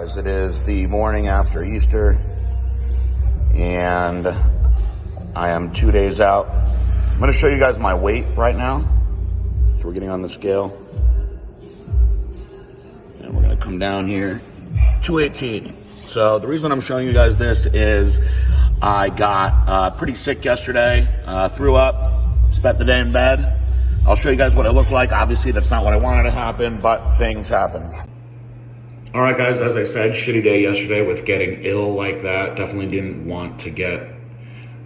guys, it is the morning after Easter, and I am 2 days out. I'm going to show you guys my weight right now. So we're getting on the scale, and we're going to come down here, 218. So the reason I'm showing you guys this is I got pretty sick yesterday, threw up, spent the day in bed. I'll show you guys what it looked like. Obviously, that's not what I wanted to happen, but things happen. All right, guys, as I said, shitty day yesterday with getting ill like that. Definitely didn't want to get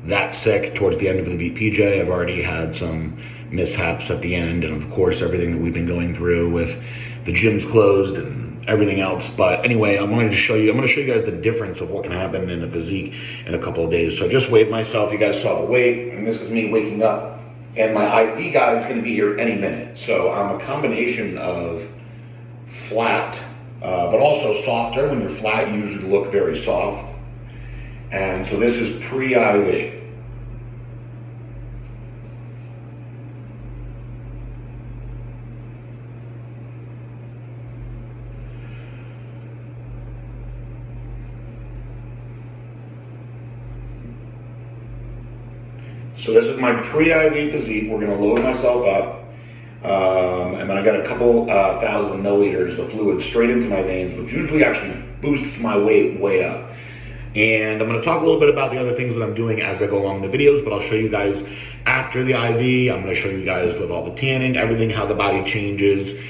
that sick towards the end of the VPJ. I've already had some mishaps at the end, and of course, everything that we've been going through with the gyms closed and everything else. But anyway, I'm going to show you guys the difference of what can happen in a physique in a couple of days. So I just weighed myself. You guys saw the weight, and this is me waking up. And my IV guy is going to be here any minute. So I'm a combination of flat, but also softer. When you're flat, you usually look very soft. And so this is pre-IV. So this is my pre-IV physique. We're going to load myself up. And then I got a couple thousand milliliters of fluid straight into my veins, which usually actually boosts my weight way up. And I'm going to talk a little bit about the other things that I'm doing as I go along in the videos, but I'll show you guys after the IV. I'm going to show you guys with all the tanning, everything, how the body changes.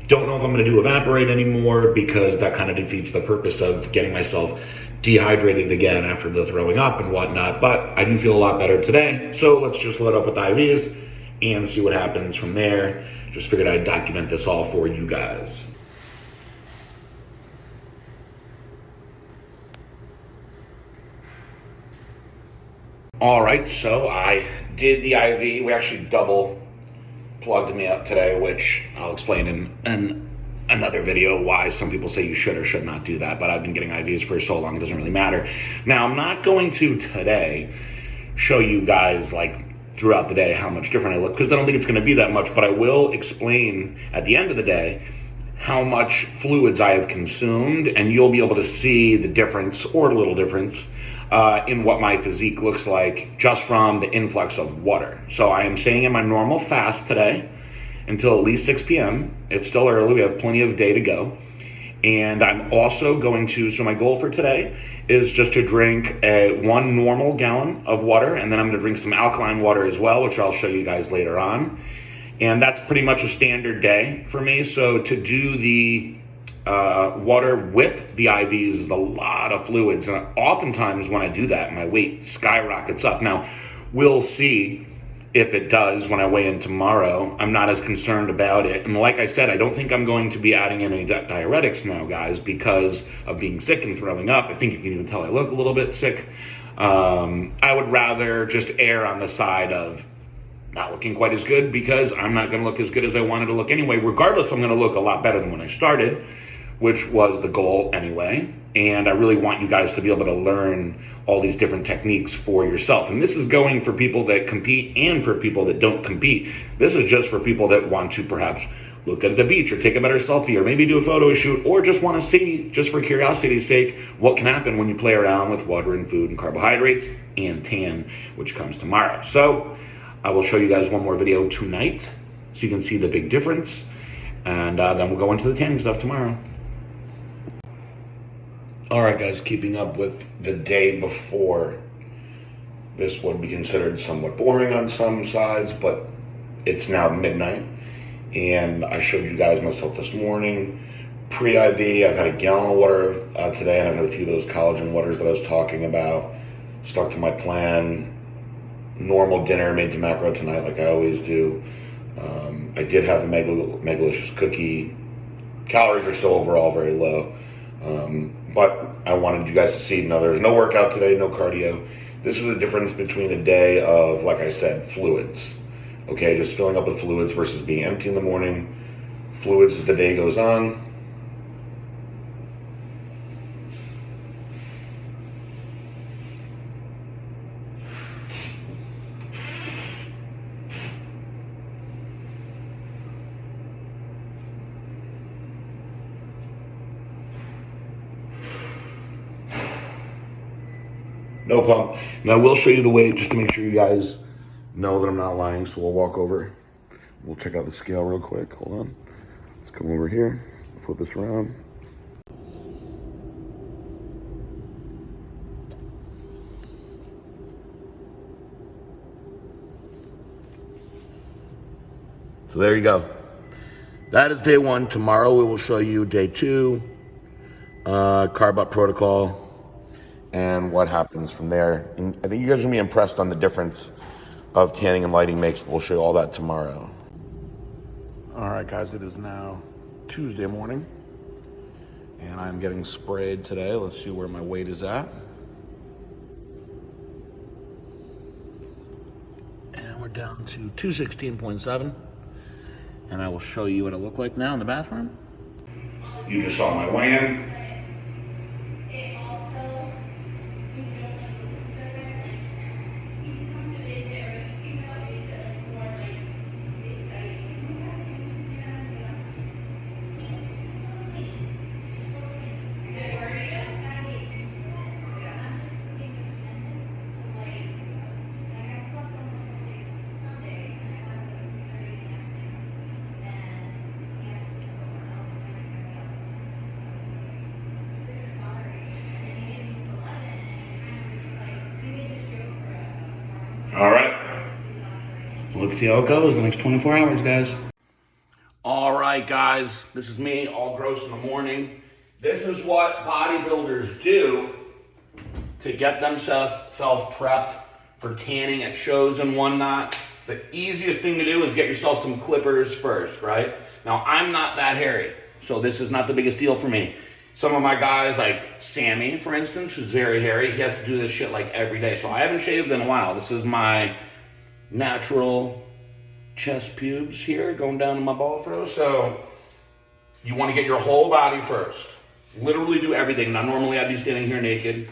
Don't know if I'm going to do Evaporate anymore because that kind of defeats the purpose of getting myself dehydrated again after the throwing up and whatnot, but I do feel a lot better today. So let's just load up with IVs and see what happens from there. Just figured I'd document this all for you guys. All right, so I did the IV. We actually double plugged me up today, which I'll explain in another video why some people say you should or should not do that, but I've been getting IVs for so long it doesn't really matter. Now, I'm not going to today show you guys like throughout the day how much different I look, because I don't think it's going to be that much, but I will explain at the end of the day how much fluids I have consumed, and you'll be able to see the difference, or a little difference, in what my physique looks like just from the influx of water. So I am staying in my normal fast today until at least 6 p.m. It's still early. We have plenty of day to go. And I'm also going to, so my goal for today is just to drink 1 normal gallon of water, and then I'm going to drink some alkaline water as well, which I'll show you guys later on. And that's pretty much a standard day for me. So to do the water with the IVs is a lot of fluids. And oftentimes when I do that, my weight skyrockets up. Now, we'll see if it does when I weigh in tomorrow. I'm not as concerned about it. And like I said, I don't think I'm going to be adding any diuretics now, guys, because of being sick and throwing up. I think you can even tell I look a little bit sick. I would rather just err on the side of not looking quite as good, because I'm not going to look as good as I wanted to look anyway. Regardless, I'm going to look a lot better than when I started, which was the goal anyway. And I really want you guys to be able to learn all these different techniques for yourself. And this is going for people that compete and for people that don't compete. This is just for people that want to perhaps look at the beach or take a better selfie or maybe do a photo shoot, or just want to see, just for curiosity's sake, what can happen when you play around with water and food and carbohydrates and tan, which comes tomorrow. So I will show you guys one more video tonight so you can see the big difference. And then we'll go into the tanning stuff tomorrow. All right, guys, keeping up with the day before. This would be considered somewhat boring on some sides, but it's now midnight, and I showed you guys myself this morning. Pre-IV, I've had a gallon of water today, and I've had a few of those collagen waters that I was talking about. Stuck to my plan. Normal dinner, made to macro tonight like I always do. I did have a Megalicious cookie. Calories are still overall very low. But I wanted you guys to see, no, there's no workout today, no cardio. This is the difference between a day of, like I said, fluids. Okay, just filling up with fluids versus being empty in the morning. Fluids as the day goes on. No problem. And I will show you the weight just to make sure you guys know that I'm not lying. So we'll walk over. We'll check out the scale real quick. Hold on. Let's come over here. Flip this around. So there you go. That is day one. Tomorrow we will show you day two, Carb Up protocol, and what happens from there. And I think you guys are gonna be impressed on the difference of tanning and lighting makes. We'll show you all that tomorrow. All right, guys, it is now Tuesday morning, and I'm getting sprayed today. Let's see where my weight is at. And we're down to 216.7. And I will show you what it looked like now in the bathroom. You just saw my weigh-in. All right, let's see how it goes the next 24 hours, guys. All right, guys, this is me, all gross in the morning. This is what bodybuilders do to get themselves prepped for tanning at shows and whatnot. The easiest thing to do is get yourself some clippers first, right? Now, I'm not that hairy, so this is not the biggest deal for me. Some of my guys, like Sammy, for instance, who's very hairy, he has to do this shit like every day. So I haven't shaved in a while. This is my natural chest pubes here going down to my ball fro. So you want to get your whole body first. Literally do everything. Now, normally I'd be standing here naked,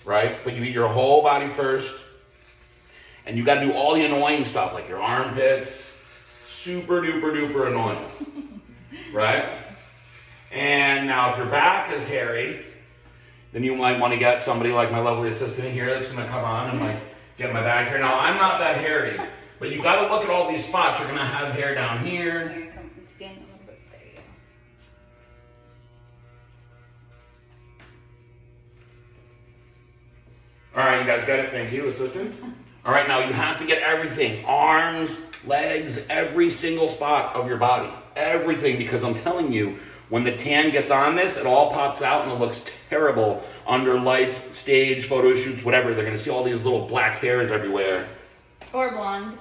right? But you get your whole body first. And you got to do all the annoying stuff, like your armpits. Super duper duper annoying, right? And now if your back is hairy, then you might want to get somebody like my lovely assistant here that's going to come on and like get my back hair. Now, I'm not that hairy, but you got to look at all these spots. You're going to have hair down here. Stand a little bit. There you go. All right, you guys got it. Thank you, assistant. All right, now you have to get everything. Arms, legs, every single spot of your body. Everything, because I'm telling you, when the tan gets on this, it all pops out and it looks terrible under lights, stage, photo shoots, whatever. They're going to see all these little black hairs everywhere. Or blonde.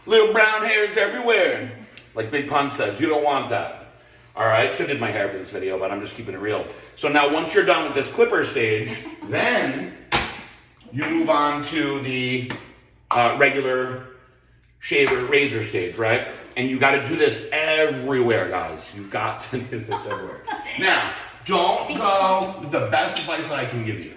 Little brown hairs everywhere. Like Big Pun says, you don't want that. All right, should have did my hair for this video, but I'm just keeping it real. So now once you're done with this clipper stage, then you move on to the regular shaver razor stage, right? And you got to do this everywhere, guys. You've got to do this everywhere. Now, don't go, the best advice that I can give you,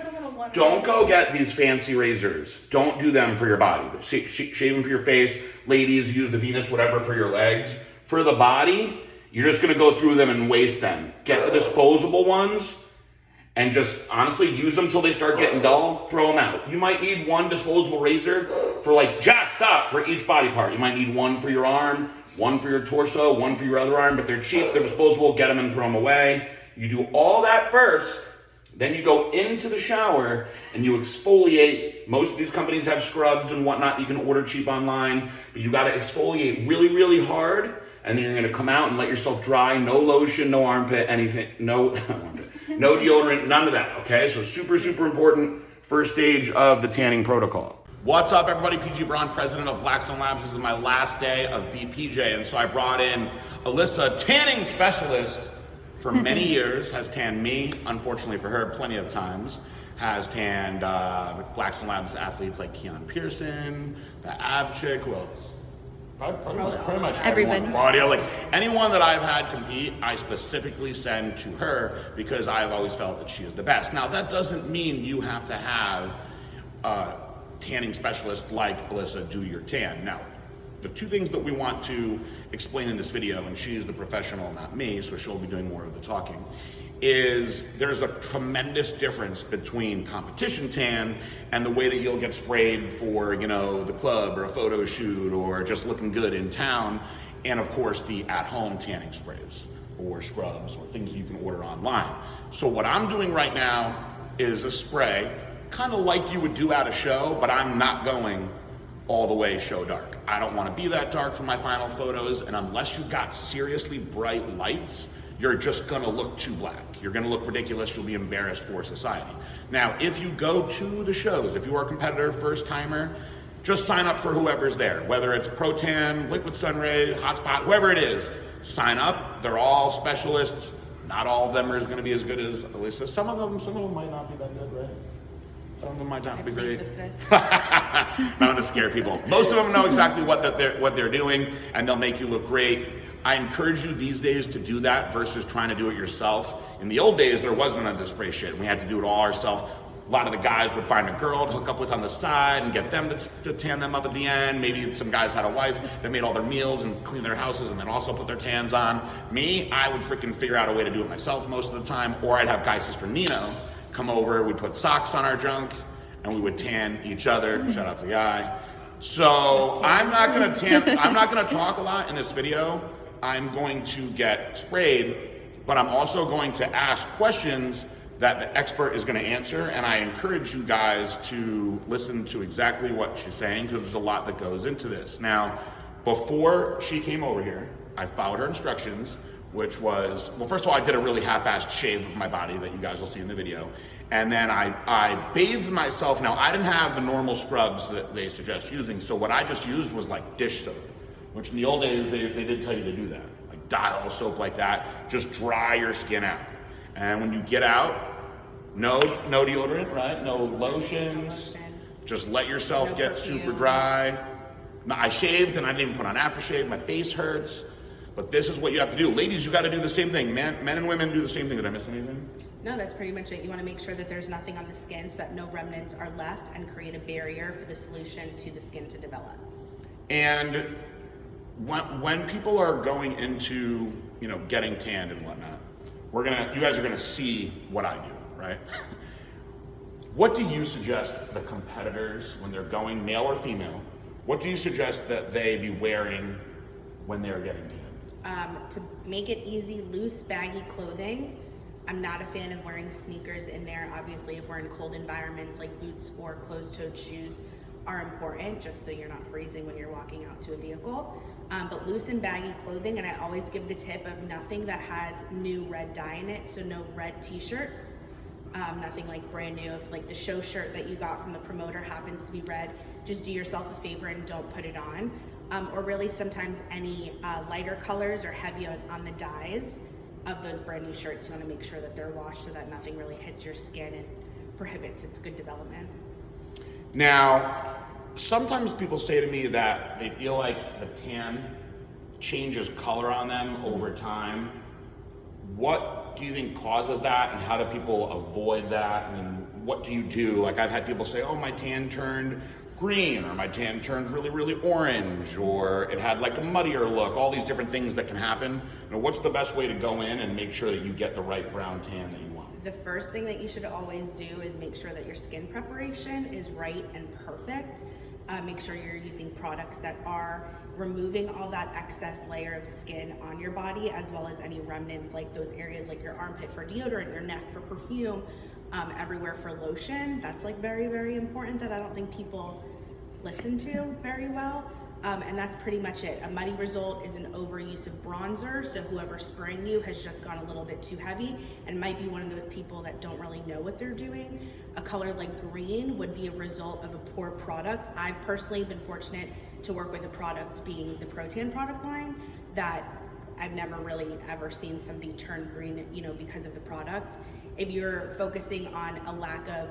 don't go get these fancy razors. Don't do them for your body. Shave them for your face. Ladies, use the Venus, whatever, for your legs. For the body, you're just going to go through them and waste them. Get the disposable ones and just honestly use them till they start getting dull. Throw them out. You might need one disposable razor for like, Jack, stop, for each body part. You might need one for your arm, one for your torso, one for your other arm, but they're cheap, they're disposable, get them and throw them away. You do all that first, then you go into the shower and you exfoliate. Most of these companies have scrubs and whatnot you can order cheap online, but you gotta exfoliate really, really hard, and then you're gonna come out and let yourself dry. No lotion, no armpit, anything, no deodorant, none of that, okay? So super, super important first stage of the tanning protocol. What's up, everybody? PG Braun, president of Blackstone Labs. This is my last day of BPJ, and so I brought in Alyssa, tanning specialist for many years, has tanned me, unfortunately for her, plenty of times, has tanned Blackstone Labs athletes like Keon Pearson, the ab chick, who else? Pretty much everyone. Claudia, like anyone that I've had compete, I specifically send to her because I've always felt that she is the best. Now, that doesn't mean you have to have tanning specialist like Alyssa do your tan. Now, the two things that we want to explain in this video, and she's the professional, not me, so she'll be doing more of the talking, is there's a tremendous difference between competition tan and the way that you'll get sprayed for, you know, the club or a photo shoot or just looking good in town, and of course the at-home tanning sprays or scrubs or things that you can order online. So what I'm doing right now is a spray, kind of like you would do at a show, but I'm not going all the way show dark. I don't want to be that dark for my final photos, and unless you've got seriously bright lights, you're just gonna look too black. You're gonna look ridiculous, you'll be embarrassed for society. Now, if you go to the shows, if you are a competitor, first timer, just sign up for whoever's there, whether it's Pro Tan, Liquid Sunray, Hotspot, whoever it is, sign up. They're all specialists. Not all of them are gonna be as good as Alyssa. Some of them might not be that good, right? Some of them might not be great. Not gonna scare people. Most of them know exactly what they're doing, and they'll make you look great. I encourage you these days to do that versus trying to do it yourself. In the old days, there wasn't none of this spray shit. We had to do it all ourselves. A lot of the guys would find a girl to hook up with on the side and get them to tan them up at the end. Maybe some guys had a wife that made all their meals and cleaned their houses and then also put their tans on. Me, I would freaking figure out a way to do it myself most of the time, or I'd have Guy Sister Nino come over, we'd put socks on our junk, and we would tan each other. Shout out to Guy. So I'm not gonna talk a lot in this video. I'm going to get sprayed, but I'm also going to ask questions that the expert is going to answer, and I encourage you guys to listen to exactly what she's saying, because there's a lot that goes into this. Now, before she came over here, I followed her instructions, which was, well, first of all, I did a really half-assed shave of my body that you guys will see in the video, and then I bathed myself. Now, I didn't have the normal scrubs that they suggest using, so what I just used was like dish soap, which in the old days, they did tell you to do that. Like dial soap like that, just dry your skin out. And when you get out, no deodorant, right? No lotions. Just let yourself get super dry. Now, I shaved and I didn't even put on aftershave. My face hurts. But this is what you have to do. Ladies, you got to do the same thing. Men and women do the same thing. Did I miss anything? No, that's pretty much it. You want to make sure that there's nothing on the skin so that no remnants are left and create a barrier for the solution to the skin to develop. And when people are going into, you know, getting tanned and whatnot, you guys are gonna see what I do, right? What do you suggest the competitors, when they're going, male or female, what do you suggest that they be wearing when they're getting tanned? To make it easy, loose, baggy clothing. I'm not a fan of wearing sneakers in there. Obviously, if we're in cold environments, like boots or closed-toed shoes are important, just so you're not freezing when you're walking out to a vehicle. But loose and baggy clothing, and I always give the tip of nothing that has new red dye in it, so no red t-shirts, nothing like brand new. If like the show shirt that you got from the promoter happens to be red, just do yourself a favor and don't put it on. Or really sometimes any lighter colors or heavy on the dyes of those brand new shirts, you want to make sure that they're washed so that nothing really hits your skin and prohibits its good development. Now, sometimes people say to me that they feel like the tan changes color on them over time. What do you think causes that, and how do people avoid that? I mean, what do you do? Like, I've had people say, oh, my tan turned green, or my tan turned really, really orange, or it had like a muddier look, all these different things that can happen. You know, what's the best way to go in and make sure that you get the right brown tan that you want? The first thing that you should always do is make sure that your skin preparation is right and perfect. Make sure you're using products that are removing all that excess layer of skin on your body, as well as any remnants, like those areas like your armpit for deodorant, your neck for perfume, everywhere for lotion. That's like very, very important that I don't think people listen to very well. And that's pretty much it. A muddy result is an overuse of bronzer, so whoever's spraying you has just gone a little bit too heavy and might be one of those people that don't really know what they're doing. A color like green would be a result of a poor product. I've personally been fortunate to work with a product being the Pro Tan product line that I've never really ever seen somebody turn green, you know, because of the product. If you're focusing on a lack of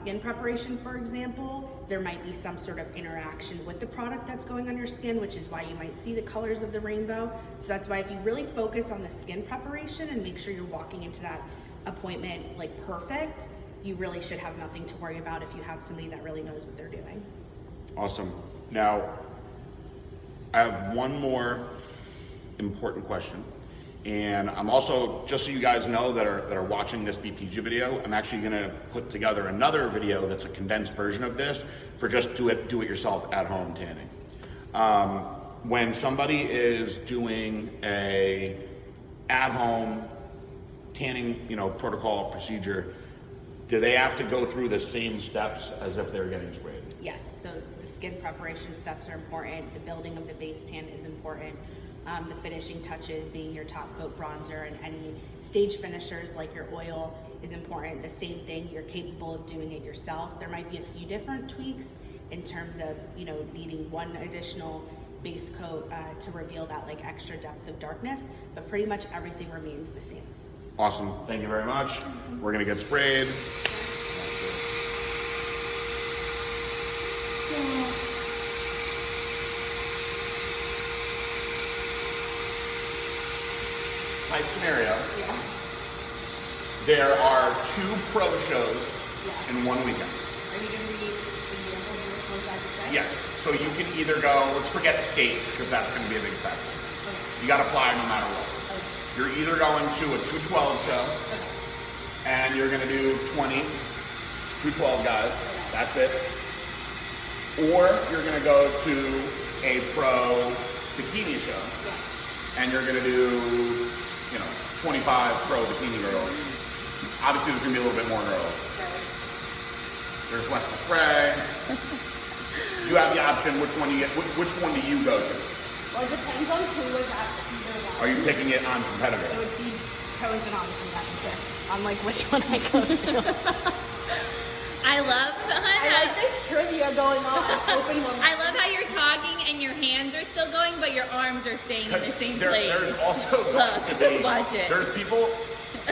skin preparation, for example, there might be some sort of interaction with the product that's going on your skin, which is why you might see the colors of the rainbow. So that's why if you really focus on the skin preparation and make sure you're walking into that appointment like perfect, you really should have nothing to worry about if you have somebody that really knows what they're doing. Awesome. Now, I have one more important question. And I'm also, just so you guys know that are watching this BPG video, I'm actually gonna put together another video that's a condensed version of this for just do it yourself at home tanning. When somebody is doing a at home tanning, protocol procedure, do they have to go through the same steps as if they were getting sprayed? Yes, so the skin preparation steps are important. The building of the base tan is important. The finishing touches, being your top coat bronzer and any stage finishers like your oil, is important. The same thing, you're capable of doing it yourself. There might be a few different tweaks in terms of, needing one additional base coat to reveal that like extra depth of darkness, but pretty much everything remains the same. Awesome, thank you very much. We're gonna get sprayed. Type scenario. Yeah. There are 2 pro shows Yeah. in one weekend. Are you going to read examples of which ones I could say? Yes. So you can either go, let's forget skates because that's going to be a big factor. Okay. You got to fly no matter what. Okay. You're either going to a 212 show Okay. and you're going to do 20 212 guys. That's it. Or you're going to go to a pro bikini show Yeah. and you're going to do 25 pro bikini girls. Obviously, there's gonna be a little bit more girls. There's less to spray. You have the option. Which one do you go to? Well, it depends on who was at either one. Are you picking it on It competitor? would be pros and cons from that on like which one I go to. I love I like this trivia going on. Open one. I love how you're talking and your hands are still going, but your arms are staying in the same place. There's also going to be. Watch it. There's people.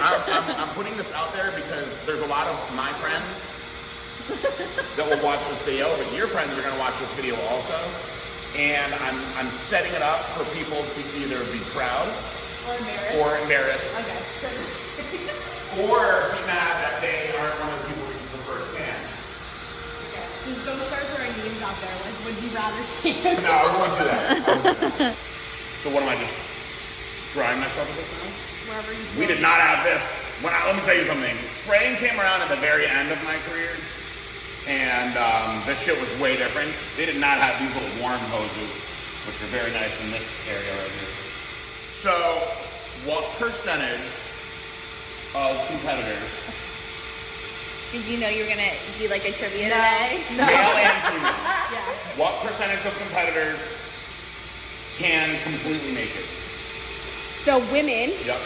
I'm putting this out there because there's a lot of my friends that will watch this video, but your friends are going to watch this video also. And I'm setting it up for people to either be proud Or embarrassed. or embarrassed Okay. or be mad that they aren't one of the people who prefer to tan. Just don't start throwing names out there. Like, would you rather stand? No, I won't do that. So what am I just drying myself with this now? Wherever you We did not have this. Let me tell you something. Spraying came around at the very end of my career, and this shit was way different. They did not have these little warm hoses, which are very nice in this area right here. So, what percentage of competitors, Did you know you were gonna do like a trivia today? male and female, Yeah. what percentage of competitors tan completely naked? So women Yep.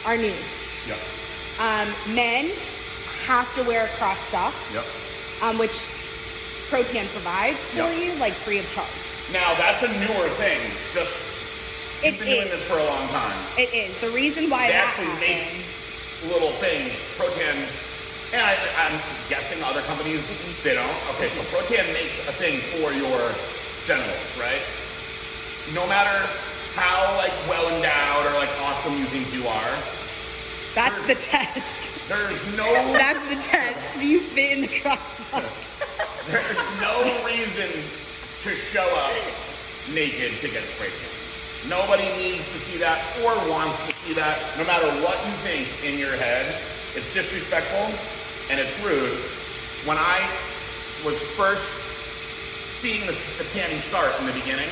are nude. Yep. Men have to wear a crop sock, Yep. which Protan provides for Yep. you, like free of charge. Now that's a newer thing. Just It you've been doing is. this for a long time. It is. The reason why They that actually happened. make little things. Protan, and I'm guessing other companies they don't. Okay, so Protan makes a thing for your genitals, right? No matter how like well endowed or like awesome you think you are, That's the test. there's no That's the test. Do you fit in the crop sock? there's no reason to show up naked to get spray tan. Nobody needs to see that or wants to see that. No matter what you think in your head, it's disrespectful and it's rude. When I was first seeing the tanning start in the beginning,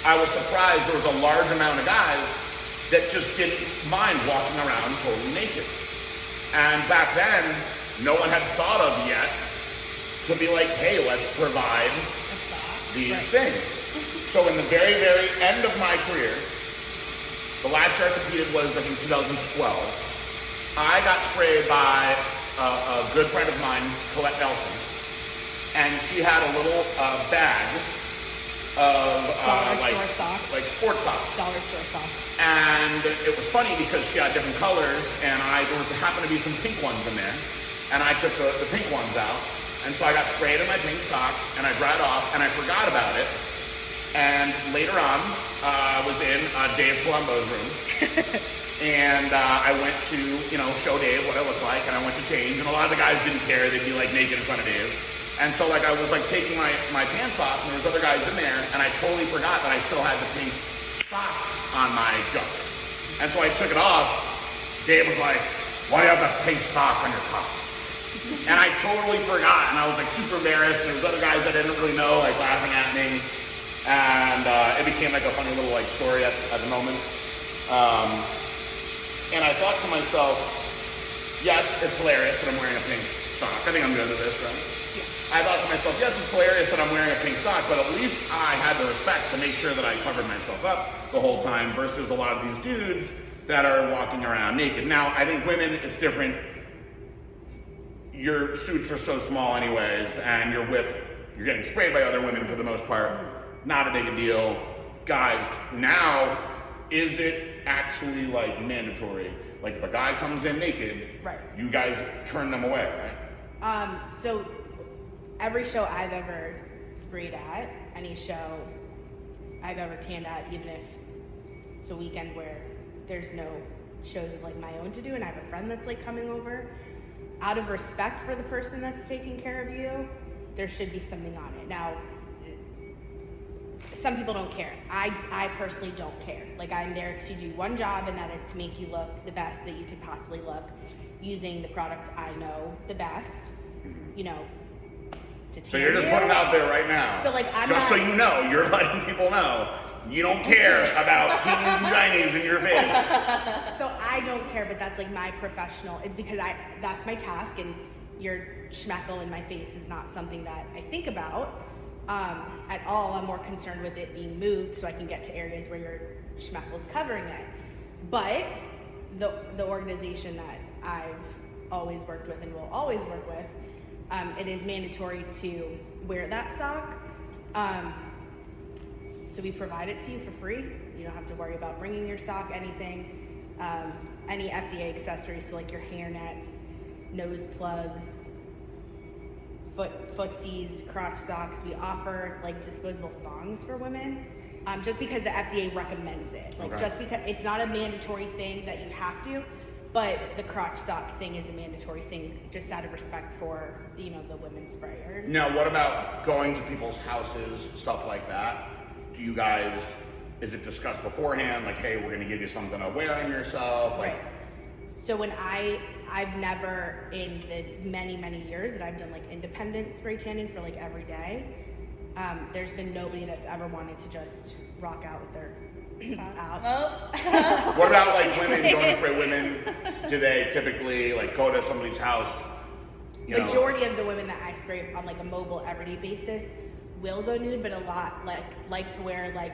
I was surprised there was a large amount of guys that just didn't mind walking around totally naked. And back then, no one had thought of yet to be like, hey, let's provide these things. So in the very, very end of my career, the last year I competed was, I think, 2012. I got sprayed by a good friend of mine, Colette Nelson, and she had a little bag of Dollar store socks. like sports socks. Dollar store sock. And it was funny because she had different colors, and there happened to be some pink ones in there, and I took the pink ones out, and so I got sprayed in my pink sock, and I dried off, and I forgot about it. And later on, I was in Dave Colombo's room, and I went to show Dave what I looked like, and I went to change, and a lot of the guys didn't care; they'd be like naked in front of Dave. And so I was like taking my pants off, and there was other guys in there, and I totally forgot that I still had the pink sock on my junk. And so I took it off. Dave was like, why do you have that pink sock on your cup? And I totally forgot, and I was like super embarrassed, and there was other guys that I didn't really know, like laughing at me. And it became like a funny little like story at the moment. And I thought to myself, yes, it's hilarious that I'm wearing a pink sock. I think I'm good at this, right? Yeah. I thought to myself, yes, it's hilarious that I'm wearing a pink sock, but at least I had the respect to make sure that I covered myself up the whole time versus a lot of these dudes that are walking around naked. Now, I think women, it's different. Your suits are so small anyways, and you're getting sprayed by other women for the most part. Not a big a deal. Guys, now, is it actually like mandatory? Like if a guy comes in naked, right, you guys turn them away, right? So every show I've ever sprayed at, any show I've ever tanned at, even if it's a weekend where there's no shows of like my own to do and I have a friend that's like coming over, out of respect for the person that's taking care of you, there should be something on it. Now, some people don't care. I personally don't care. Like, I'm there to do one job, and that is to make you look the best that you could possibly look using the product I know the best, you know, to tan. So you're just putting it out there right now. So like, so you know, you're letting people know you don't care about peonies and gynies in your face. So I don't care, but that's like my professional. It's because that's my task, and your schmeckle in my face is not something that I think about at all. I'm more concerned with it being moved so I can get to areas where your schmeckle is covering it. But the organization that I've always worked with and will always work with, it is mandatory to wear that sock. So we provide it to you for free. You don't have to worry about bringing your sock, anything. Any FDA accessories, so like your hair nets, nose plugs, footsies, crotch socks. We offer like disposable thongs for women, just because the FDA recommends it. Like, okay, just because it's not a mandatory thing that you have to, but the crotch sock thing is a mandatory thing, just out of respect for, you know, the women sprayers. Now, what about going to people's houses, stuff like that? Do you guys, is it discussed beforehand? Like, hey, we're gonna give you something to wear on yourself? Like, right. So when I've never, in the many years that I've done like independent spray tanning for like every day, there's been nobody that's ever wanted to just rock out with their out. What about like women going to spray women? Do they typically like go to somebody's house? Majority of the women that I spray on like a mobile everyday basis will go nude, but a lot like to wear like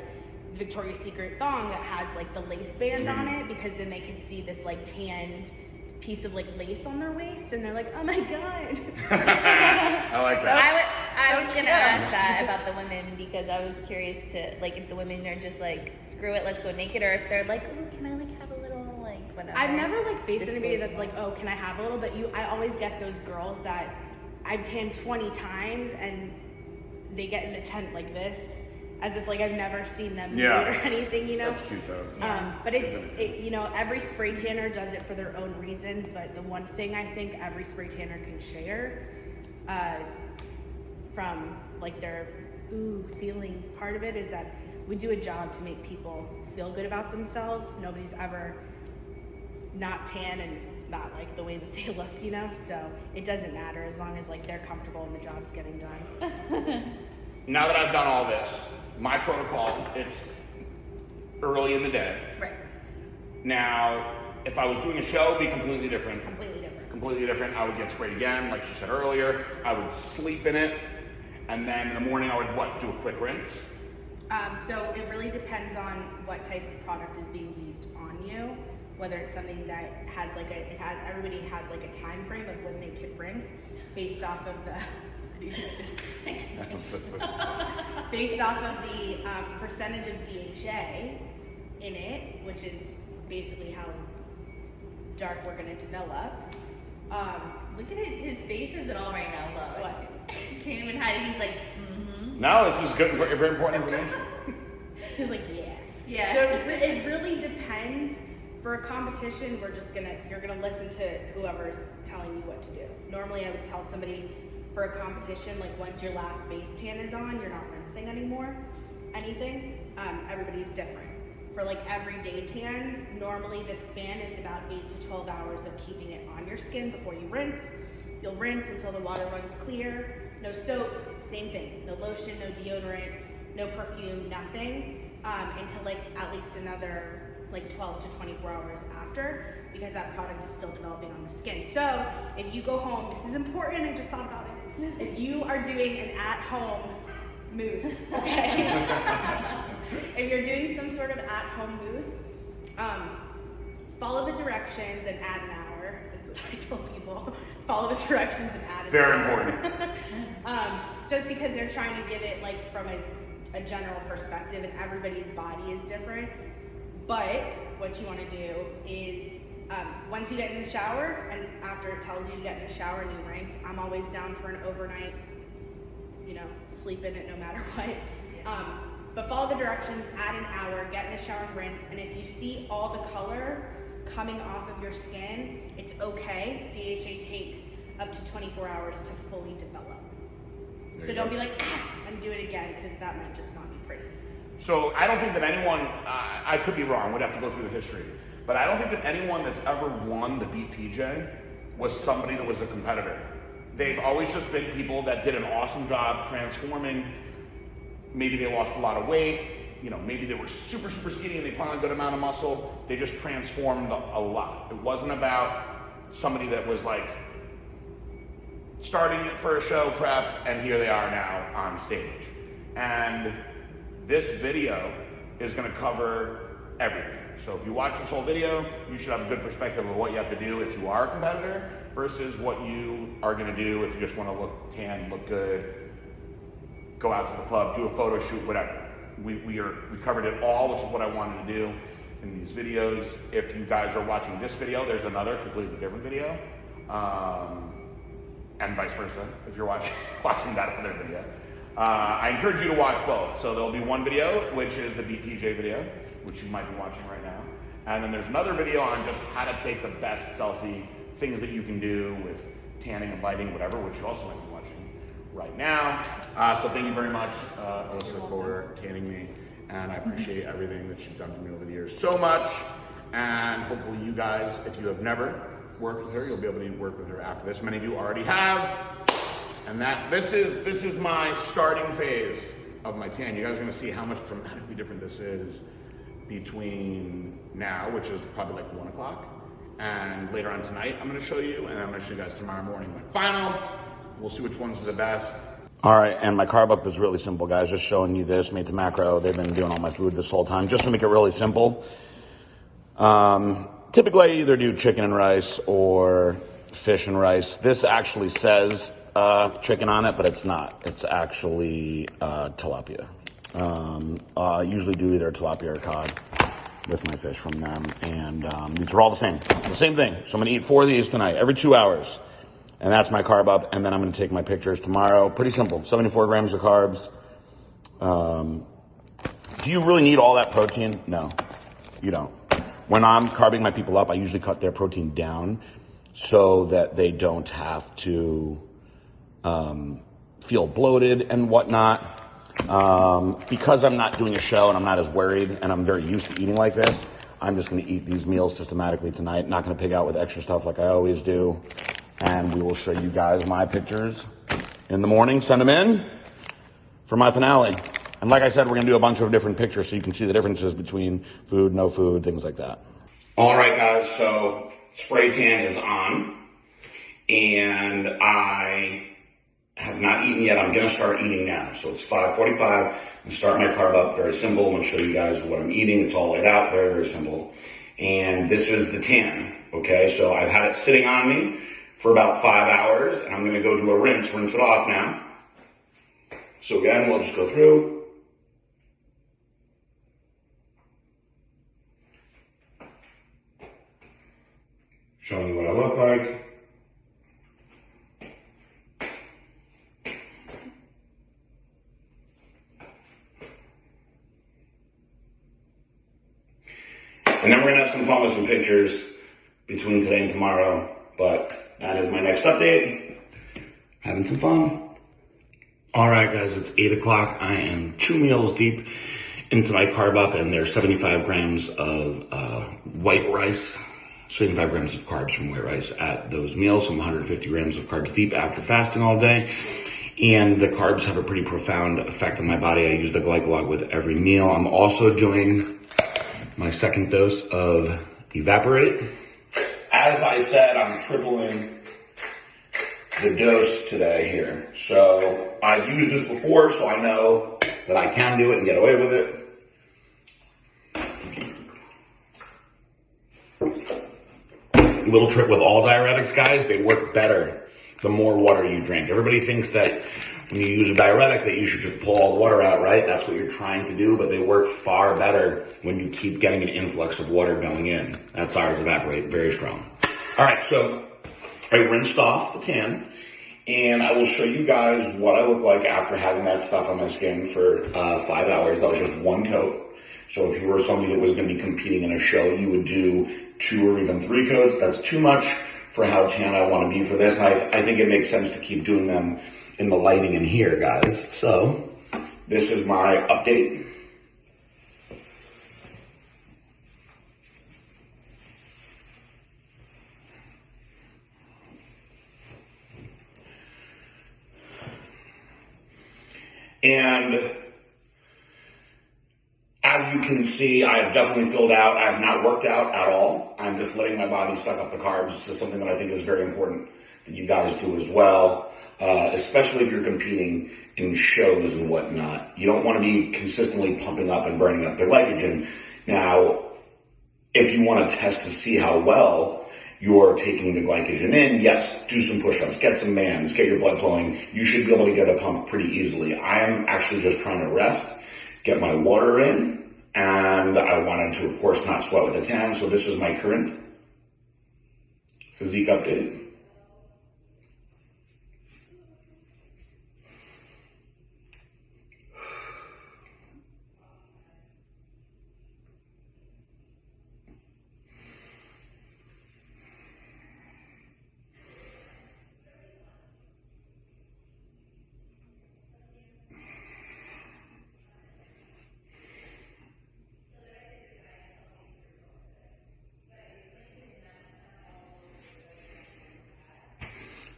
Victoria's Secret thong that has like the lace band on it, because then they can see this like tanned piece of like lace on their waist, and they're like, oh my god. I like that. I was gonna ask that about the women, because I was curious to like if the women are just like, screw it, let's go naked, or if they're like, oh, can I like have a little like whatever. I've never like faced anybody that's like, oh, can I have a little? But I always get those girls that I've tanned 20 times and they get in the tent like this, as if like I've never seen them nude or anything, you know? That's cute though. But it's you know, every spray tanner does it for their own reasons, but the one thing I think every spray tanner can share from like their feelings, part of it is that we do a job to make people feel good about themselves. Nobody's ever not tan and not like the way that they look, you know? So it doesn't matter as long as like they're comfortable and the job's getting done. Now that I've done all this, my protocol, it's early in the day. Right. Now, if I was doing a show, it'd be completely different. Completely different. I would get sprayed again, like she said earlier. I would sleep in it, and then in the morning I would do a quick rinse? So it really depends on what type of product is being used on you. Whether it's something that has like everybody has like a time frame of when they could rinse based off of the based off of the percentage of DHA in it, which is basically how dark we're going to develop. Look at his face isn't all right now, love. What? He can't even hide it. He's like, No, this is good, very important information. He's like, yeah. So it really depends. For a competition, you're gonna listen to whoever's telling you what to do. Normally I would tell somebody, for a competition, like once your last base tan is on, you're not rinsing anymore, anything. Everybody's different. for like everyday tans, normally the span is about 8 to 12 hours of keeping it on your skin before you rinse. You'll rinse until the water runs clear. No soap, same thing. No lotion, no deodorant, no perfume, nothing, until like at least another like 12 to 24 hours after, because that product is still developing on the skin. So if you go home, this is important, I just thought about it. If you are doing an at-home mousse, okay? If you're doing some sort of at-home mousse, follow the directions and add an hour. That's what I tell people. Follow the directions and add an Very hour. important. Just because they're trying to give it like from a general perspective, and everybody's body is different. But what you want to do is once you get in the shower, and after it tells you to get in the shower and you rinse, I'm always down for an overnight, sleep in it no matter what. But follow the directions, add an hour, get in the shower and rinse, and if you see all the color coming off of your skin, it's okay. DHA takes up to 24 hours to fully develop. So don't be like, and do it again, because that might just not be pretty. So I don't think that anyone, I could be wrong, we'd have to go through the history, but I don't think that anyone that's ever won the BPJ was somebody that was a competitor. They've always just been people that did an awesome job transforming. Maybe they lost a lot of weight, maybe they were super, super skinny and they put on a good amount of muscle. They just transformed a lot. It wasn't about somebody that was like starting for a show prep and here they are now on stage. And this video is gonna cover everything. So if you watch this whole video, you should have a good perspective of what you have to do if you are a competitor versus what you are gonna do if you just wanna look tan, look good, go out to the club, do a photo shoot, whatever. We covered it all, which is what I wanted to do in these videos. If you guys are watching this video, there's another completely different video. And vice versa, if you're watching that other video. I encourage you to watch both. So there'll be one video, which is the BPJ video, which you might be watching right now. And then there's another video on just how to take the best selfie, things that you can do with tanning and lighting, whatever, which you also might be watching right now. So thank you very much, Alyssa, for tanning me. And I appreciate everything that you've done for me over the years so much. And hopefully you guys, if you have never worked with her, you'll be able to work with her after this. Many of you already have. And this is my starting phase of my tan. You guys are gonna see how much dramatically different this is between now, which is probably like 1 o'clock, and later on tonight I'm gonna show you, and I'm gonna show you guys tomorrow morning my final. We'll see which ones are the best. All right, and my carb up is really simple, guys. Just showing you this, made to macro. They've been doing all my food this whole time, just to make it really simple. Typically I either do chicken and rice or fish and rice. This actually says chicken on it, but it's not. It's actually tilapia. I usually do either tilapia or cod with my fish from them, and these are all the same thing. So I'm gonna eat 4 of these tonight, every 2 hours, and that's my carb up. And then I'm gonna take my pictures tomorrow. Pretty simple, 74 grams of carbs. Do you really need all that protein? No, you don't. When I'm carbing my people up, I usually cut their protein down so that they don't have to feel bloated and whatnot. Because I'm not doing a show and I'm not as worried and I'm very used to eating like this, I'm just going to eat these meals systematically tonight. Not going to pig out with extra stuff like I always do. And we will show you guys my pictures in the morning. Send them in for my finale. And like I said, we're going to do a bunch of different pictures so you can see the differences between food, no food, things like that. All right, guys. So spray tan is on. And I have not eaten yet. I'm going to start eating now. So it's 5:45. I'm starting my carb up. Very simple. I'm going to show you guys what I'm eating. It's all laid out. Very, very simple. And this is the tan. Okay. So I've had it sitting on me for about 5 hours. And I'm going to go do a rinse it off now. So again, we'll just go through. Showing you what I look like. And then we're going to have some fun with some pictures between today and tomorrow. But that is my next update. Having some fun. All right, guys, it's 8 o'clock. I am 2 meals deep into my Carb Up, and there's 75 grams of white rice, 75 grams of carbs from white rice at those meals. So I'm 150 grams of carbs deep after fasting all day. And the carbs have a pretty profound effect on my body. I use the Glycolog with every meal. I'm also doing my second dose of Evaporate. As I said, I'm tripling the dose today here. So I've used this before, so I know that I can do it and get away with it. Little trick with all diuretics, guys, they work better the more water you drink. Everybody thinks that when you use a diuretic that you should just pull all the water out, right? That's what you're trying to do, but they work far better when you keep getting an influx of water going in. That's ours, Evaporate, very strong. All right, so I rinsed off the tan, and I will show you guys what I look like after having that stuff on my skin for 5 hours. That was just one coat. So if you were somebody that was going to be competing in a show, you would do 2 or even 3 coats. That's too much for how tan I want to be for this. And I think it makes sense to keep doing them in the lighting in here, guys. So this is my update. And as you can see, I have definitely filled out. I have not worked out at all. I'm just letting my body suck up the carbs. It's something that I think is very important that you guys do as well, especially if you're competing in shows and whatnot. You don't want to be consistently pumping up and burning up the glycogen. Now, if you want to test to see how well you're taking the glycogen in, yes, do some push-ups, get some bands, get your blood flowing. You should be able to get a pump pretty easily. I am actually just trying to rest, get my water in, and I wanted to, of course, not sweat with the tan. So this is my current physique update.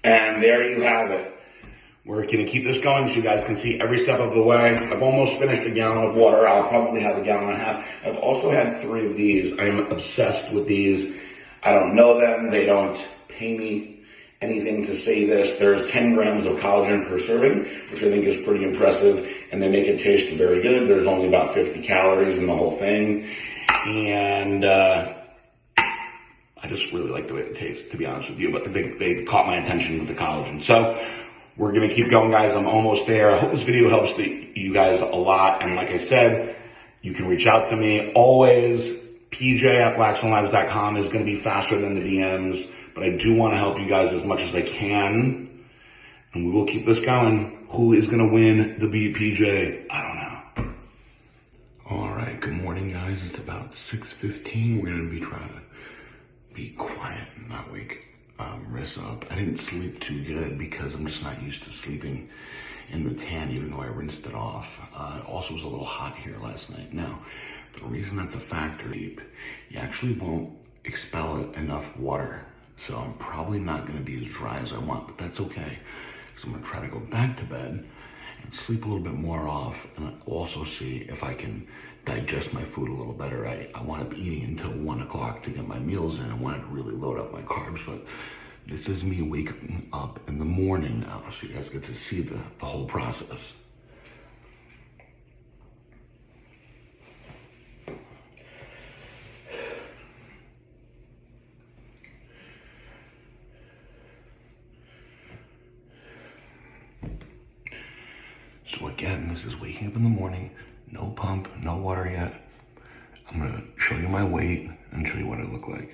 And there you have it. We're going to keep this going so you guys can see every step of the way. I've almost finished a gallon of water. I'll probably have a gallon and a half. I've also had 3 of these. I'm obsessed with these. I don't know them. They don't pay me anything to say this. There's 10 grams of collagen per serving, which I think is pretty impressive. And they make it taste very good. There's only about 50 calories in the whole thing. And I just really like the way it tastes, to be honest with you, but they caught my attention with the collagen. So we're going to keep going, guys. I'm almost there. I hope this video helps you guys a lot. And like I said, you can reach out to me. Always, pj@blackstonelabs.com is going to be faster than the DMs, but I do want to help you guys as much as I can. And we will keep this going. Who is going to win the Beat PJ? I don't know. All right, good morning, guys. It's about 6:15. We're going to be trying to be quiet and not wake Marissa up. I didn't sleep too good because I'm just not used to sleeping in the tan, even though I rinsed it off. It also was a little hot here last night. Now, the reason that's a factor, you actually won't expel enough water. So I'm probably not going to be as dry as I want, but that's okay. So I'm going to try to go back to bed and sleep a little bit more off, and also see if I can digest my food a little better. I wound up eating until 1 o'clock to get my meals in. I wanted to really load up my carbs, but this is me waking up in the morning now, so you guys get to see the whole process. So again, this is waking up in the morning, no pump, no water yet. I'm gonna show you my weight and show you what I look like.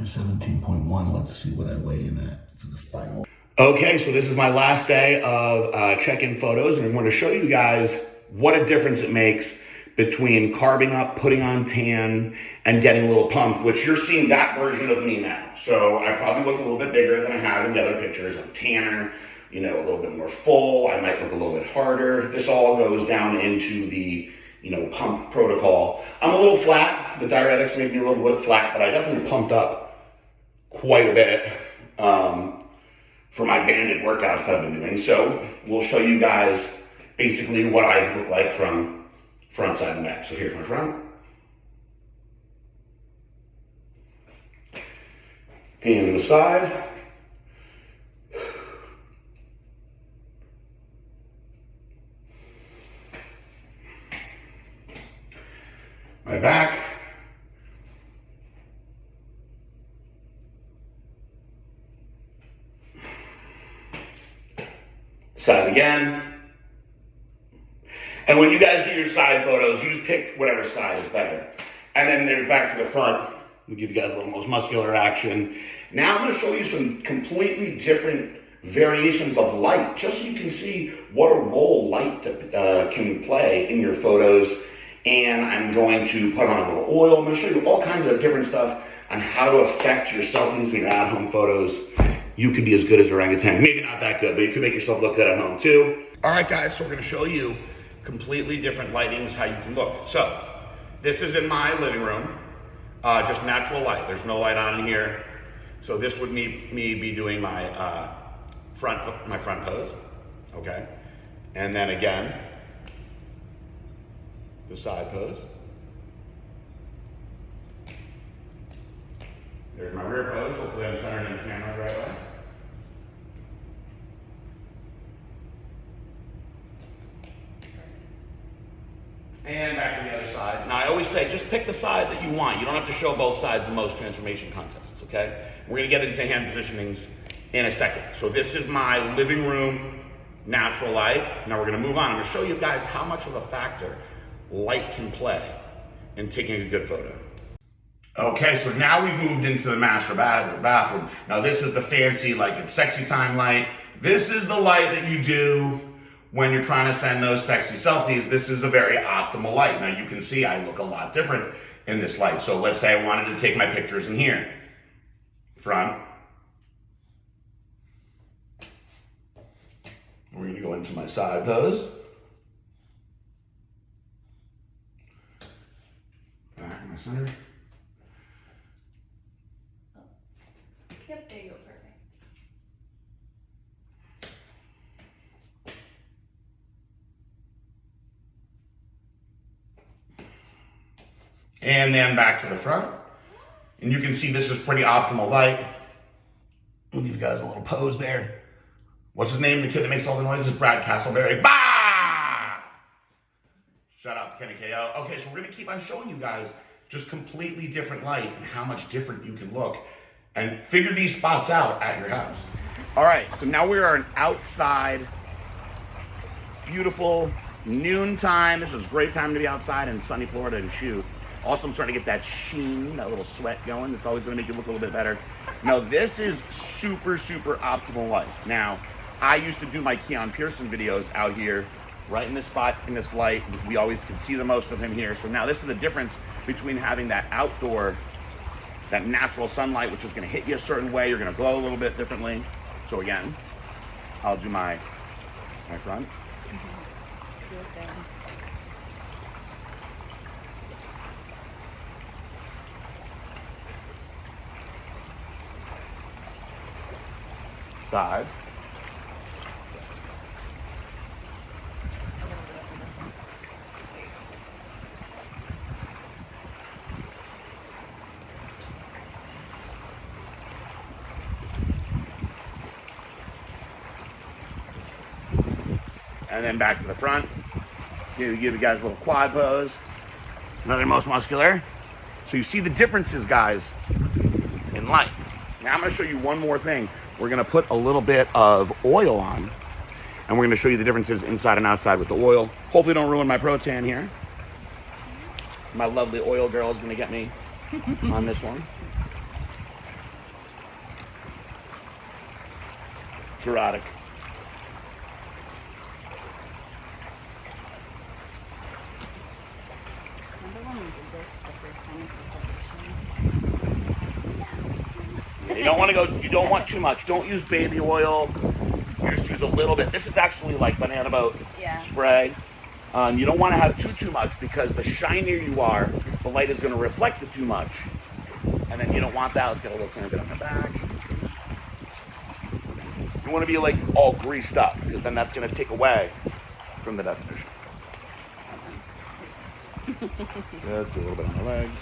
17.1. Let's see what I weigh in at for the final. Okay, so this is my last day of check-in photos, and I'm going to show you guys what a difference it makes between carbing up, putting on tan, and getting a little pump, which you're seeing that version of me now. So I probably look a little bit bigger than I have in the other pictures. I'm tanner, you know, a little bit more full. I might look a little bit harder. This all goes down into the, you know, pump protocol. I'm a little flat. The diuretics make me a little bit flat, but I definitely pumped up quite a bit for my banded workouts that I've been doing. So we'll show you guys basically what I look like from front, side, and back. So here's my front. And the side. My back. Side again. And when you guys do your side photos, you just pick whatever side is better. And then there's back to the front. We'll give you guys a little most muscular action. Now I'm going to show you some completely different variations of light, just so you can see what a role light can play in your photos. And I'm going to put on a little oil. I'm going to show you all kinds of different stuff on how to affect your selfies and your at-home photos. You could be as good as orangutan. Maybe not that good, but you can make yourself look good at home too. All right, guys, so we're going to show you completely different lightings, how you can look. So this is in my living room, just natural light. There's no light on in here. So this would me be doing my front pose, okay? And then again, the side pose. There's my rear pose. Hopefully I'm centered in the camera the right way. And back to the other side. Now I always say, just pick the side that you want. You don't have to show both sides in most transformation contests, okay? We're gonna get into hand positionings in a second. So this is my living room natural light. Now we're gonna move on. I'm gonna show you guys how much of a factor light can play in taking a good photo. Okay, so now we've moved into the master bathroom. Now this is the fancy, like it's sexy time light. This is the light that you do when you're trying to send those sexy selfies. This is a very optimal light. Now you can see I look a lot different in this light. So let's say I wanted to take my pictures in here. Front. We're gonna go into my side pose. Back in my center. Yep, there you go, perfect. And then back to the front. And you can see this is pretty optimal light. I'll give you guys a little pose there. What's his name? The kid that makes all the noises? Brad Castleberry. Bah! Shout out to Kenny KO. Okay, so we're gonna keep on showing you guys just completely different light and how much different you can look. And figure these spots out at your house. All right, so now we are an outside, beautiful noontime. This is a great time to be outside in sunny Florida and shoot. Also, I'm starting to get that sheen, that little sweat going. It's always gonna make you look a little bit better. Now, this is super, super optimal light. Now, I used to do my Keon Pearson videos out here, right in this spot, in this light. We always could see the most of him here. So now this is the difference between having that outdoor, that natural sunlight, which is gonna hit you a certain way. You're gonna glow a little bit differently. So again, I'll do my front. Side. And then back to the front. Give you guys a little quad pose. Another most muscular. So you see the differences, guys, in light. Now I'm gonna show you one more thing. We're gonna put a little bit of oil on, and we're gonna show you the differences inside and outside with the oil. Hopefully don't ruin my pro tan here. My lovely oil girl is gonna get me on this one. It's erotic. Remember when we did this the first time with the You don't want to go, you don't want too much. Don't use baby oil. You just use a little bit. This is actually like banana boat spray. You don't want to have too much because the shinier you are, the light is going to reflect it too much. And then you don't want that. Let's get a little tiny bit on the back. You want to be like all greased up because then that's going to take away from the definition. Just do a little bit on the legs.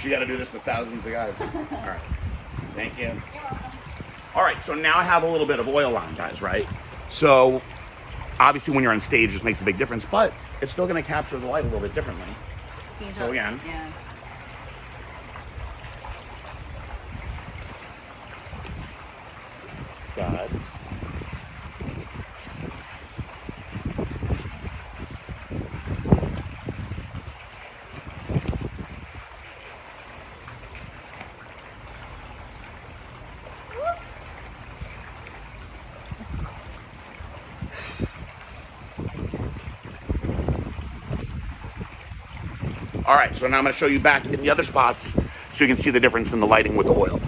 You got to do this to thousands of guys. All right. Thank you. All right, so now I have a little bit of oil on, guys, right? So obviously when you're on stage, this makes a big difference, but it's still going to capture the light a little bit differently. So again. Yeah. Side. All right, so now I'm gonna show you back in the other spots so you can see the difference in the lighting with the oil.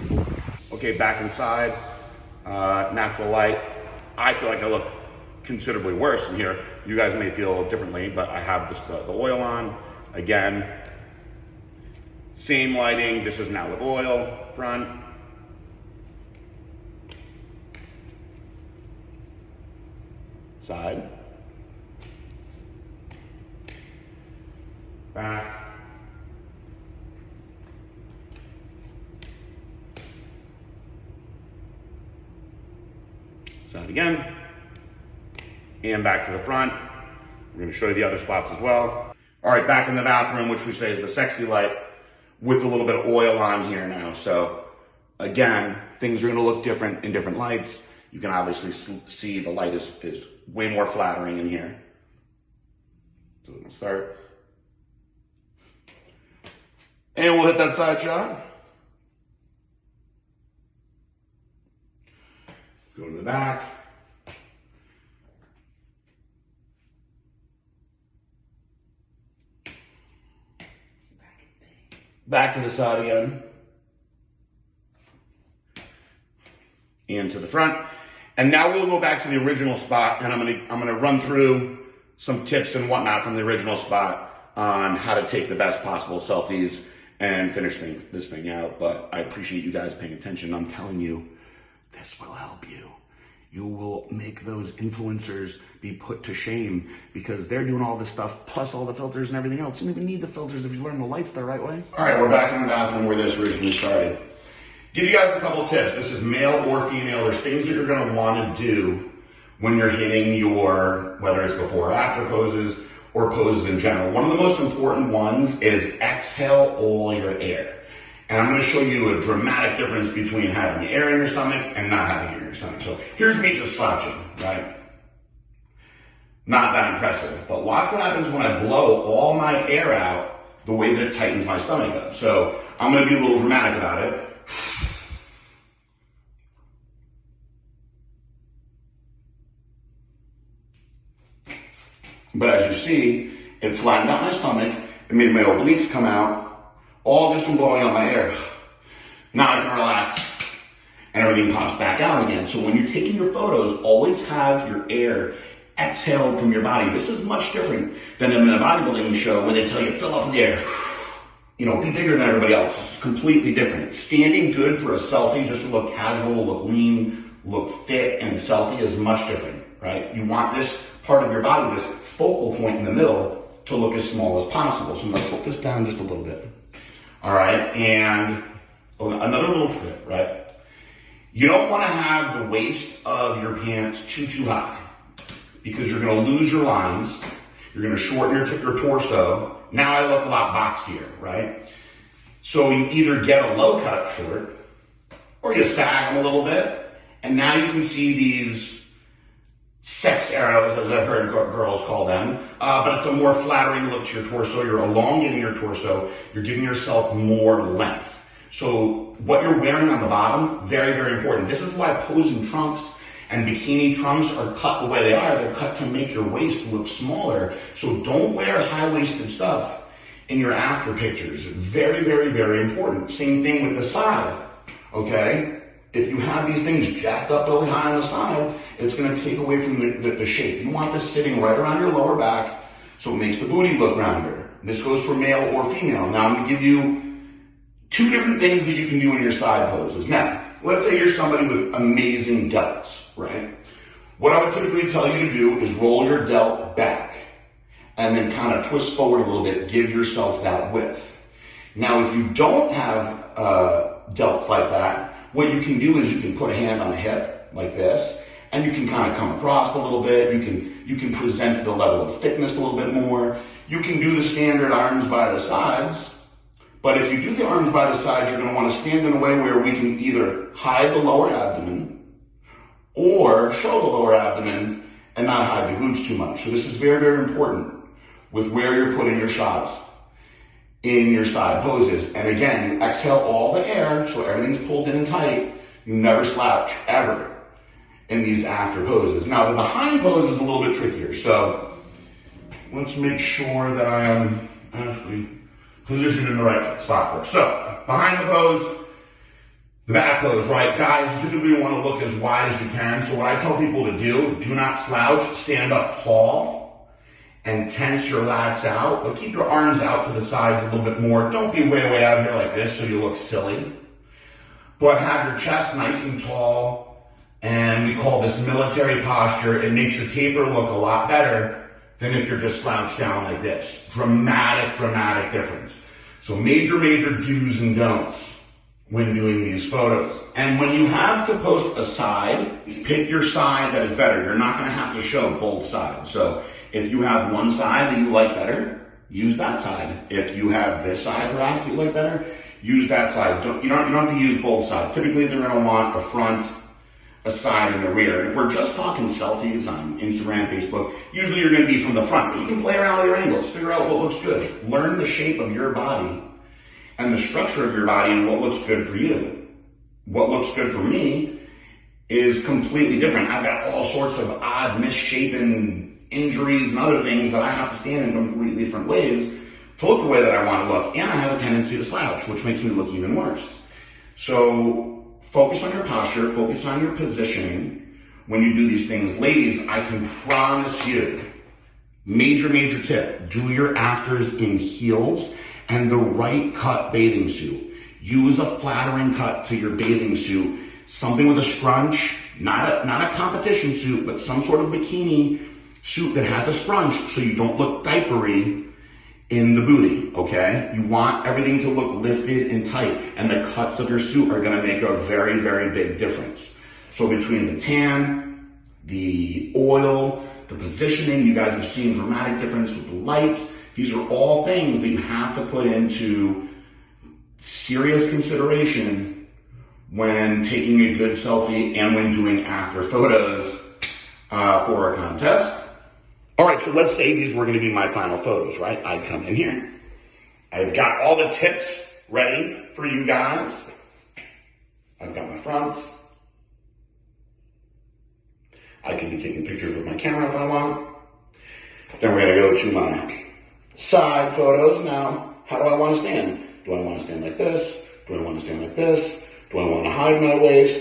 Okay, back inside, natural light. I feel like I look considerably worse in here. You guys may feel differently, but I have the oil on. Again, same lighting. This is now with oil, front. Side. Back. Side again, and back to the front. We're gonna show you the other spots as well. All right, back in the bathroom, which we say is the sexy light, with a little bit of oil on here now. So again, things are gonna look different in different lights. You can obviously see the light is way more flattering in here. So we're gonna start. And we'll hit that side shot. Go to the back. Back to the side again. And to the front. And now we'll go back to the original spot, and I'm gonna run through some tips and whatnot from the original spot on how to take the best possible selfies and finish this thing out. But I appreciate you guys paying attention. I'm telling you, this will help you. You will make those influencers be put to shame because they're doing all this stuff plus all the filters and everything else. You don't even need the filters if you learn the lights the right way. All right, we're back in the bathroom where this originally started. Give you guys a couple tips. This is male or female. There's things that you're gonna wanna do when you're hitting your, whether it's before or after poses or poses in general. One of the most important ones is exhale all your air. And I'm gonna show you a dramatic difference between having air in your stomach and not having air in your stomach. So here's me just slouching, right? Not that impressive, but watch what happens when I blow all my air out the way that it tightens my stomach up. So I'm gonna be a little dramatic about it. But as you see, it flattened out my stomach, it made my obliques come out, all just from blowing out my air. Now I can relax, and everything pops back out again. So when you're taking your photos, always have your air exhaled from your body. This is much different than in a bodybuilding show where they tell you fill up with air. You know, be bigger than everybody else. It's completely different. Standing good for a selfie, just to look casual, look lean, look fit, and selfie is much different, right? You want this part of your body, this focal point in the middle, to look as small as possible. So let's put this down just a little bit. All right, and another little trick, right? You don't want to have the waist of your pants too high because you're going to lose your lines You're gonna shorten your torso. Now I look a lot boxier, right? So you either get a low cut short, or you sag them a little bit, and now you can see these sex arrows, as I've heard girls call them, but it's a more flattering look to your torso. You're elongating your torso. You're giving yourself more length. So what you're wearing on the bottom, very, very important. This is why posing trunks and bikini trunks are cut the way they are. They're cut to make your waist look smaller. So don't wear high-waisted stuff in your after pictures. Very, very, very important. Same thing with the side, okay? If you have these things jacked up really high on the side, it's gonna take away from the shape. You want this sitting right around your lower back so it makes the booty look rounder. This goes for male or female. Now I'm gonna give you 2 different things that you can do in your side poses. Now, let's say you're somebody with amazing delts, right? What I would typically tell you to do is roll your delt back and then kind of twist forward a little bit, give yourself that width. Now, if you don't have delts like that, what you can do is you can put a hand on the hip like this, and you can kind of come across a little bit. You can present to the level of thickness a little bit more. You can do the standard arms by the sides. But if you do the arms by the sides, you're going to want to stand in a way where we can either hide the lower abdomen or show the lower abdomen and not hide the glutes too much. So this is very, very important with where you're putting your shots in your side poses. And again, you exhale all the air so everything's pulled in and tight. You never slouch, ever, in these after poses. Now, the behind pose is a little bit trickier. So let's make sure that I am actually positioned in the right spot for it. So, behind the pose, the back pose, right? Guys, you typically want to look as wide as you can. So what I tell people to do not slouch, stand up tall and tense your lats out, but keep your arms out to the sides a little bit more. Don't be way, way out here like this so you look silly. But have your chest nice and tall, and we call this military posture. It makes your taper look a lot better than if you're just slouched down like this. Dramatic, dramatic difference. So major, major do's and don'ts when doing these photos. And when you have to post a side, pick your side that is better. You're not gonna have to show both sides. So if you have one side that you like better, use that side. If you have this side perhaps that you like better, use that side. You don't have to use both sides. Typically they're gonna want a front, a side, and a rear. And if we're just talking selfies on Instagram, Facebook, usually you're gonna be from the front, but you can play around with your angles, figure out what looks good. Learn the shape of your body and the structure of your body and what looks good for you. What looks good for me is completely different. I've got all sorts of odd, misshapen injuries and other things that I have to stand in completely different ways to look the way that I want to look. And I have a tendency to slouch, which makes me look even worse. So focus on your posture, focus on your positioning when you do these things. Ladies, I can promise you, major, major tip, do your afters in heels and the right cut bathing suit. Use a flattering cut to your bathing suit, something with a scrunch, not a competition suit, but some sort of bikini suit that has a scrunch so you don't look diapery in the booty, okay? You want everything to look lifted and tight, and the cuts of your suit are gonna make a very, very big difference. So between the tan, the oil, the positioning, you guys have seen dramatic difference with the lights. These are all things that you have to put into serious consideration when taking a good selfie and when doing after photos for a contest. All right, so let's say these were gonna be my final photos, right? I'd come in here. I've got all the tips ready for you guys. I've got my fronts. I can be taking pictures with my camera if I want. Then we're gonna go to my side photos. Now, how do I wanna stand? Do I wanna stand like this? Do I wanna stand like this? Do I wanna hide my waist?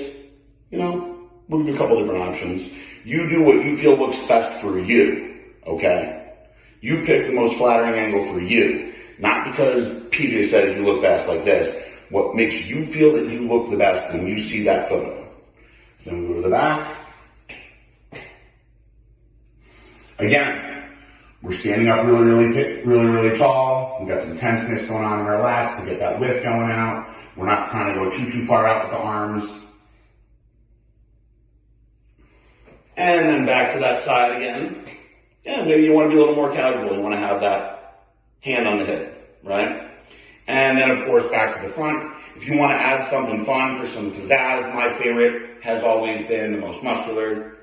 You know, we'll give you a couple different options. You do what you feel looks best for you. Okay? You pick the most flattering angle for you. Not because PJ says you look best like this. What makes you feel that you look the best when you see that photo. Then we go to the back. Again, we're standing up really tall. We've got some tenseness going on in our lats to get that width going out. We're not trying to go too far out with the arms. And then back to that side again. yeah, maybe you want to be a little more casual. You want to have that hand on the hip, right? And then, of course, back to the front. If you want to add something fun for some pizzazz, my favorite has always been the most muscular.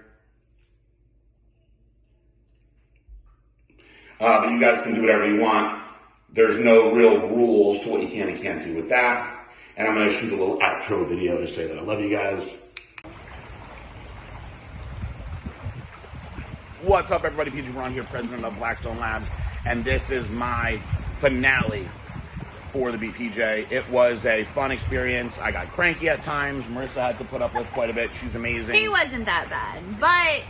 But you guys can do whatever you want. There's no real rules to what you can and can't do with that. And I'm going to shoot a little outro video to say that I love you guys. What's up, everybody? PG Braun here, president of Blackstone Labs. And this is my finale for the BPJ. It was a fun experience. I got cranky at times. Marissa had to put up with quite a bit. She's amazing. He wasn't that bad, but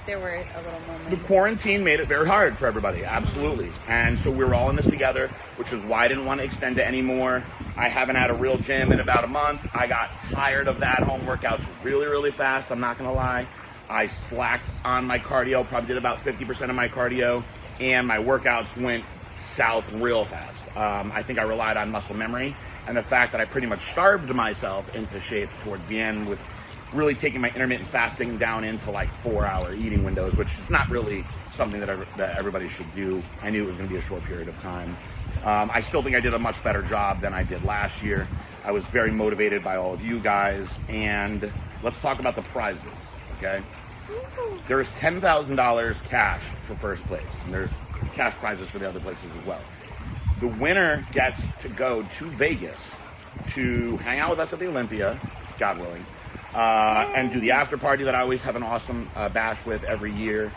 there were a little moments. The quarantine made it very hard for everybody, absolutely. And so we were all in this together, which is why I didn't want to extend it anymore. I haven't had a real gym in about a month. I got tired of that home workouts really, really fast, I'm not going to lie. I slacked on my cardio, probably did about 50% of my cardio, and my workouts went south real fast. I think I relied on muscle memory and the fact that I pretty much starved myself into shape towards the end with really taking my intermittent fasting down into like 4-hour eating windows, which is not really something that everybody should do. I knew it was going to be a short period of time. I still think I did a much better job than I did last year. I was very motivated by all of you guys, and let's talk about the prizes, okay? There is $10,000 cash for first place, and there's cash prizes for the other places as well. The winner gets to go to Vegas to hang out with us at the Olympia, God willing, and do the after party that I always have an awesome bash with every year.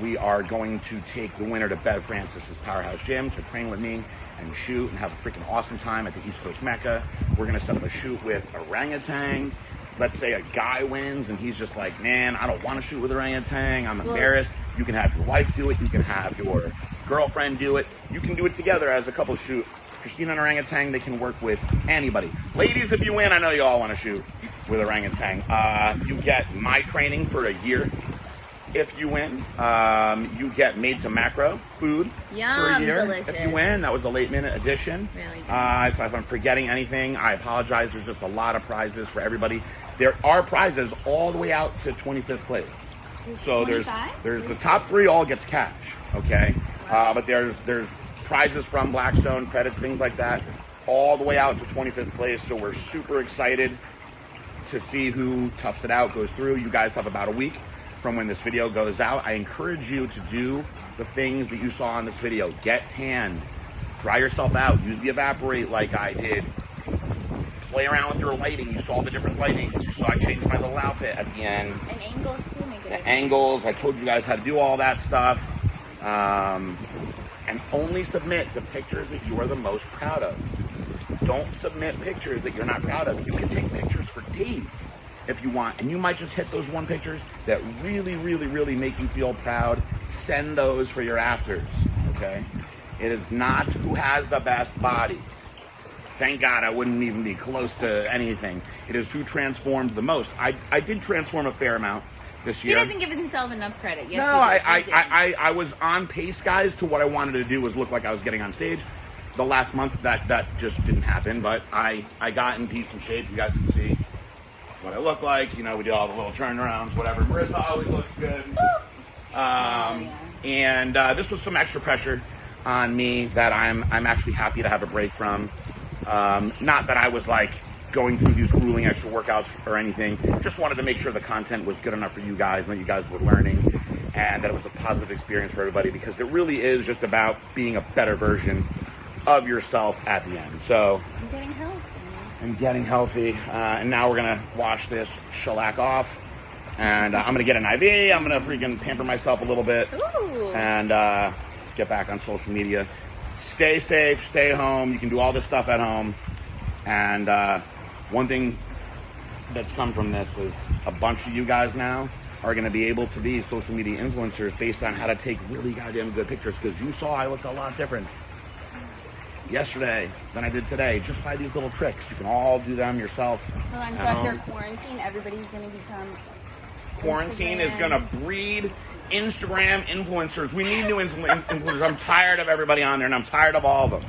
We are going to take the winner to Bev Francis's Powerhouse Gym to train with me and shoot and have a freaking awesome time at the East Coast Mecca. We're going to set up a shoot with orangutan. Let's say a guy wins and he's just like, man, I don't want to shoot with orangutan. I'm embarrassed. You can have your wife do it. You can have your girlfriend do it. You can do it together as a couple shoot. Christina and orangutan, they can work with anybody. Ladies, if you win, I know you all want to shoot with orangutan. You get my training for a year. If you win, you get made to macro food for a year. Delicious. If you win, that was a late minute addition. Really good. If I'm forgetting anything, I apologize. There's just a lot of prizes for everybody. There are prizes all the way out to 25th place. So there's the top 3 all gets cash, okay? But there's prizes from Blackstone, credits, things like that, all the way out to 25th place. So we're super excited to see who toughs it out, goes through. You guys have about a week from when this video goes out. I encourage you to do the things that you saw in this video. Get tanned, dry yourself out, use the Evaporate like I did. Play around with your lighting. You saw the different lightings. You saw I changed my little outfit at the end. And angles too, make it. The angles, I told you guys how to do all that stuff. And only submit the pictures that you are the most proud of. Don't submit pictures that you're not proud of. You can take pictures for days if you want, and you might just hit those one pictures that really, really, really make you feel proud. Send those for your afters, okay? It is not who has the best body. Thank God I wouldn't even be close to anything. It is who transformed the most. I did transform a fair amount this year. He doesn't give himself enough credit. Yes, no, I was on pace, guys, to what I wanted to do was look like I was getting on stage. The last month, that just didn't happen, but I got in decent shape. You guys can see what I look like. You know, we did all the little turnarounds, whatever. Marissa always looks good. And this was some extra pressure on me that I'm actually happy to have a break from. Not that I was like going through these grueling extra workouts or anything. Just wanted to make sure the content was good enough for you guys and that you guys were learning and that it was a positive experience for everybody, because it really is just about being a better version of yourself at the end. So I'm getting healthy. And now we're gonna wash this shellac off, and I'm gonna get an IV. I'm gonna freaking pamper myself a little bit. Ooh. And get back on social media. Stay safe, stay home. You can do all this stuff at home. And one thing that's come from this is a bunch of you guys now are going to be able to be social media influencers based on how to take really goddamn good pictures, because you saw I looked a lot different yesterday than I did today, just by these little tricks. You can all do them yourself. Hold on, so after quarantine, everybody's going to become... Quarantine is going to breed Instagram influencers. We need new influencers. I'm tired of everybody on there, and I'm tired of all of them.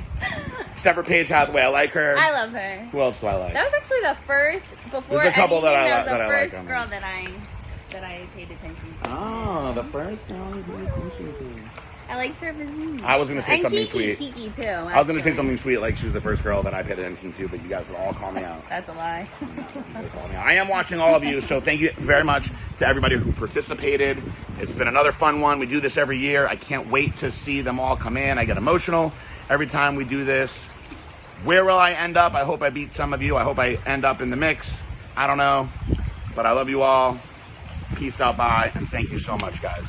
Except for Paige Hathaway. I like her. I love her. Who else do I like? That was actually the first, before There's a couple anything, that I that was the like first on girl there. that I that I paid attention to. Oh, the first girl you paid attention to. I liked her physique. I was gonna say and something Kiki, sweet. Kiki too. I was gonna say actually. something sweet, like she was the first girl that I paid attention to, but you guys will all call me out. That's a lie. I am watching all of you, so thank you very much to everybody who participated. It's been another fun one. We do this every year. I can't wait to see them all come in. I get emotional every time we do this. Where will I end up? I hope I beat some of you. I hope I end up in the mix. I don't know, but I love you all. Peace out, bye, and thank you so much, guys.